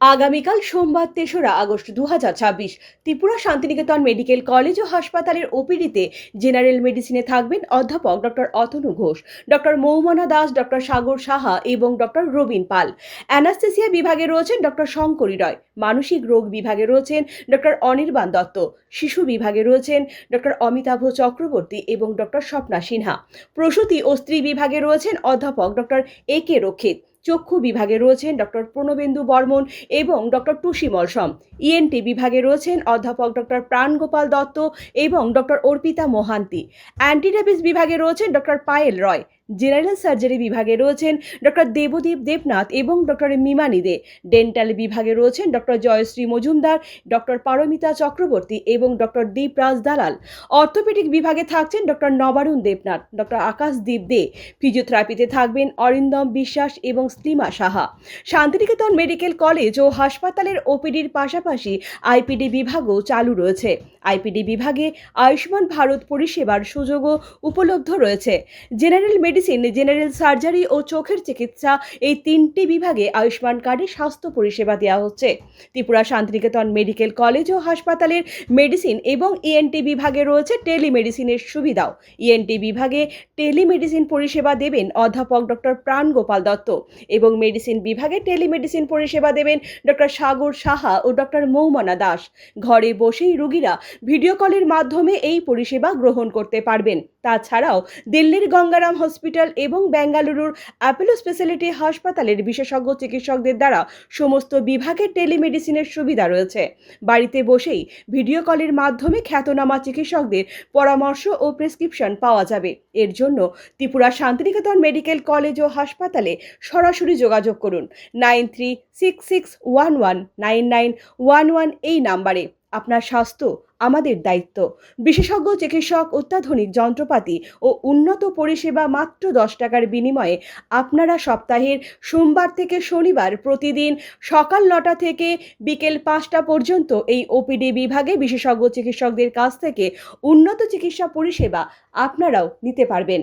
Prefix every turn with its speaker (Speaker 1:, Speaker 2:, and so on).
Speaker 1: আগামীকাল সোমবার ৩রা আগস্ট ২০২৬ ত্রিপুরা শান্তিনিকেতন মেডিকেল কলেজ ও হাসপাতালের ওপিডিতে জেনারেল মেডিসিনে থাকবেন অধ্যাপক doctor Atanu Ghosh, doctor Moumona Das, doctor Sagar Saha এবং ডক্টর রবিন পাল। অ্যানাস্থেসিয়া বিভাগে রয়েছেন ডক্টর শঙ্করী রয়, মানসিক রোগ বিভাগে রয়েছেন ডক্টর অনির্বাণ দত্ত, শিশু বিভাগে রয়েছেন ডক্টর অমিতাভ চক্রবর্তী এবং ডক্টর স্বপ্না সিনহা, প্রসূতি ও স্ত্রী বিভাগে রয়েছেন অধ্যাপক ডক্টর এ কে রক্ষিত, চক্ষু বিভাগে রয়েছেন ডক্টর প্রণবেন্দু বর্মন এবং ডক্টর টুসি মলসম, ইএনটি বিভাগে রয়েছেন অধ্যাপক ডক্টর প্রাণগোপাল দত্ত এবং doctor Arpita Mohanty, anti rabies বিভাগে রয়েছেন ডক্টর পায়েল রয়, জেনারেল সার্জারি বিভাগে রয়েছেন ডক্টর দেবদীপ দেবনাথ এবং ডক্টর মিমানি দে, ডেন্টাল বিভাগে রয়েছেন ডক্টর জয়শ্রী মজুমদার, ডক্টর পারমিতা চক্রবর্তী এবং ডক্টর দীপরাজ দালাল, অর্থোপেডিক বিভাগে থাকছেন ডক্টর নবারুণ দেবনাথ, ডক্টর আকাশদীপ দে, ফিজিওথেরাপিতে থাকবেন অরিন্দম বিশ্বাস এবং স্লিমা সাহা। শান্তিনিকেতন মেডিকেল কলেজ ও হাসপাতালের ওপিডির পাশাপাশি আইপিডি বিভাগও চালু রয়েছে। আইপিডি বিভাগে আয়ুষ্মান ভারত পরিষেবার সুযোগও উপলব্ধ রয়েছে। জেনারেল মেডিসিন, জেনারেল সার্জারি ও চোখের চিকিৎসা, এই তিনটি বিভাগে আয়ুষ্মান কার্ডে স্বাস্থ্য পরিষেবা দেওয়া হচ্ছে। ত্রিপুরা শান্তিনিকেতন মেডিকেল কলেজ ও হাসপাতালের মেডিসিন এবং ইএনটি বিভাগে রয়েছে টেলিমেডিসিনের সুবিধাও। ইএনটি বিভাগে টেলিমেডিসিন পরিষেবা দেবেন অধ্যাপক ডক্টর প্রাণগোপাল দত্ত এবং মেডিসিন বিভাগে টেলিমেডিসিন পরিষেবা দেবেন ডক্টর সাগর সাহা ও ডক্টর মৌমনা দাস। ঘরে বসেই রোগীরা ভিডিও কলের মাধ্যমে এই পরিষেবা গ্রহণ করতে পারবেন। তাছাড়াও দিল্লির গঙ্গারাম হসপিটাল এবং বেঙ্গালুরুর অ্যাপোলো স্পেশালিটি হাসপাতালের বিশেষজ্ঞ চিকিৎসকদের দ্বারা সমস্ত বিভাগের টেলিমেডিসিনের সুবিধা রয়েছে। বাড়িতে বসেই ভিডিও কলের মাধ্যমে খ্যাতনামা চিকিৎসকদের পরামর্শ ও প্রেসক্রিপশন পাওয়া যাবে। এর জন্য ত্রিপুরা শান্তিনিকেতন মেডিকেল কলেজ ও হাসপাতালে সরাসরি যোগাযোগ করুন 9366119911 এই নাম্বারে। আপনার স্বাস্থ্য আমাদের দায়িত্ব। বিশেষজ্ঞ চিকিৎসক, অত্যাধুনিক যন্ত্রপাতি ও উন্নত পরিষেবা মাত্র 10 টাকার বিনিময়ে আপনারা সপ্তাহের সোমবার থেকে শনিবার প্রতিদিন সকাল 9টা থেকে বিকেল 5টা পর্যন্ত এই ওপিডি বিভাগে বিশেষজ্ঞ চিকিৎসকদের কাছ থেকে উন্নত চিকিৎসা পরিষেবা আপনারাও নিতে পারবেন।